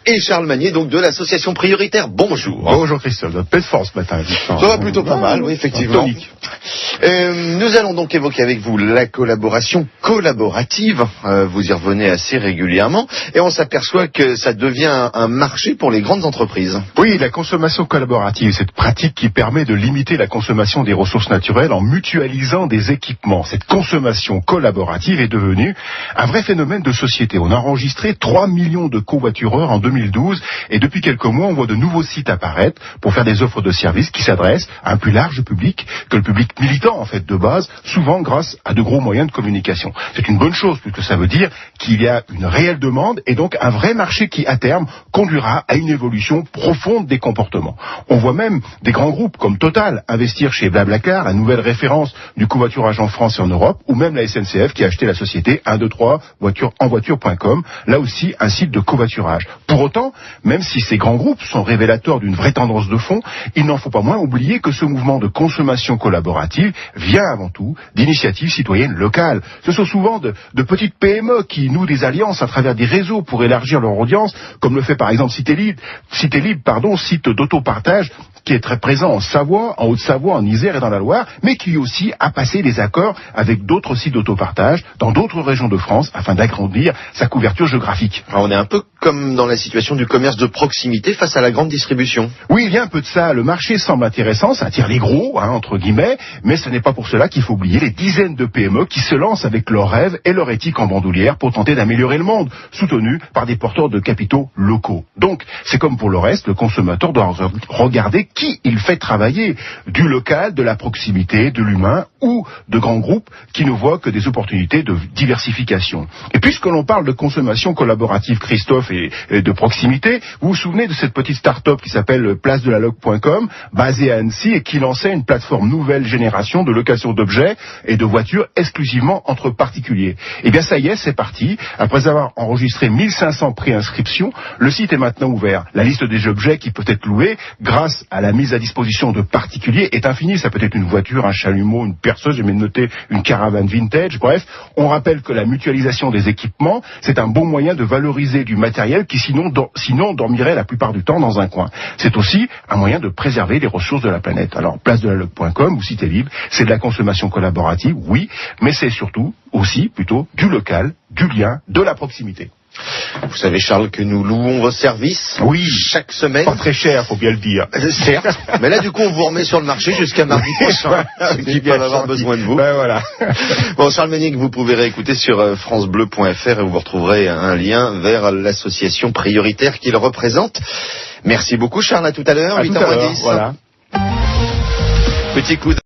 et Charles Magnier, donc de l'association prioritaire. Bonjour. Bonjour Christophe, votre pleine force ce matin. Ça va plutôt pas mal, oui, effectivement. Nous allons donc évoquer avec vous la collaboration collaborative. Vous y revenez assez régulièrement et on s'aperçoit que ça devient un marché pour les grandes entreprises. Oui, la consommation collaborative, cette pratique qui permet de limiter la consommation des ressources naturelles en mutualisant des équipements. Cette consommation collaborative est devenue un vrai phénomène de société. On a enregistré 3 millions de covoitureurs en 2012 et depuis quelques mois, on voit de nouveaux sites apparaître pour faire des offres de services qui s'adressent à un plus large public que le public militant en fait de base, souvent grâce à de gros moyens de communication. C'est une bonne chose puisque ça veut dire qu'il y a une réelle demande et donc un vrai marché qui à terme conduira à une évolution profonde des comportements. On voit même des grands groupes comme Total investir chez Blablacar, la nouvelle référence du covoiturage en France et en Europe, ou même la SNCF qui a acheté la société 123 voiture.com, là aussi un site de covoiturage. Pour autant, même si ces grands groupes sont révélateurs d'une vraie tendance de fond, il n'en faut pas moins oublier que ce mouvement de consommation collaborative vient avant tout d'initiatives citoyennes locales. Ce sont souvent de petites PME qui nouent des alliances à travers des réseaux pour élargir leur audience, comme le fait par exemple Cité Libre, site d'autopartage qui est très présent en Savoie, en Haute-Savoie, en Isère et dans la Loire, mais qui aussi a passé des accords avec d'autres sites d'autopartage dans d'autres régions de France afin d'agrandir sa couverture géographique. Alors on est un peu comme dans la situation du commerce de proximité face à la grande distribution. Oui, il y a un peu de ça. Le marché semble intéressant, ça attire les gros, entre guillemets, mais ce n'est pas pour cela qu'il faut oublier les dizaines de PME qui se lancent avec leurs rêves et leur éthique en bandoulière pour tenter d'améliorer le monde, soutenus par des porteurs de capitaux locaux. Donc, c'est comme pour le reste, le consommateur doit regarder qui il fait travailler, du local, de la proximité, de l'humain ou de grands groupes qui ne voient que des opportunités de diversification. Et puisque l'on parle de consommation collaborative, Christophe, et de proximité, vous vous souvenez de cette petite start-up qui s'appelle placedelaloc.com, basée à Annecy et qui lançait une plateforme nouvelle génération de location d'objets et de voitures exclusivement entre particuliers. Eh bien ça y est, c'est parti. Après avoir enregistré 1500 préinscriptions, le site est maintenant ouvert. La liste des objets qui peut être louée grâce à la mise à disposition de particuliers est infinie. Ça peut être une voiture, un chalumeau, une perceuse, j'ai même noté une caravane vintage. Bref, on rappelle que la mutualisation des équipements, c'est un bon moyen de valoriser du matériel qui sinon dormirait la plupart du temps dans un coin. C'est aussi un moyen de préserver les ressources de la planète. Alors, placedelaloc.com ou Cité Libre, c'est de la consommation collaborative, oui, mais c'est surtout aussi plutôt du local, du lien, de la proximité. Vous savez, Charles, que nous louons vos services chaque semaine. Pas très cher, faut bien le dire. Certes, mais là, du coup, on vous remet sur le marché jusqu'à mardi prochain. Ceux qui peuvent avoir besoin de vous. Ben voilà. Bon, Charles Magnier, que vous pouvez réécouter sur francebleu.fr et vous retrouverez un lien vers l'association prioritaire qu'il représente. Merci beaucoup, Charles. À tout à l'heure, 8h10. Voilà. Petit coup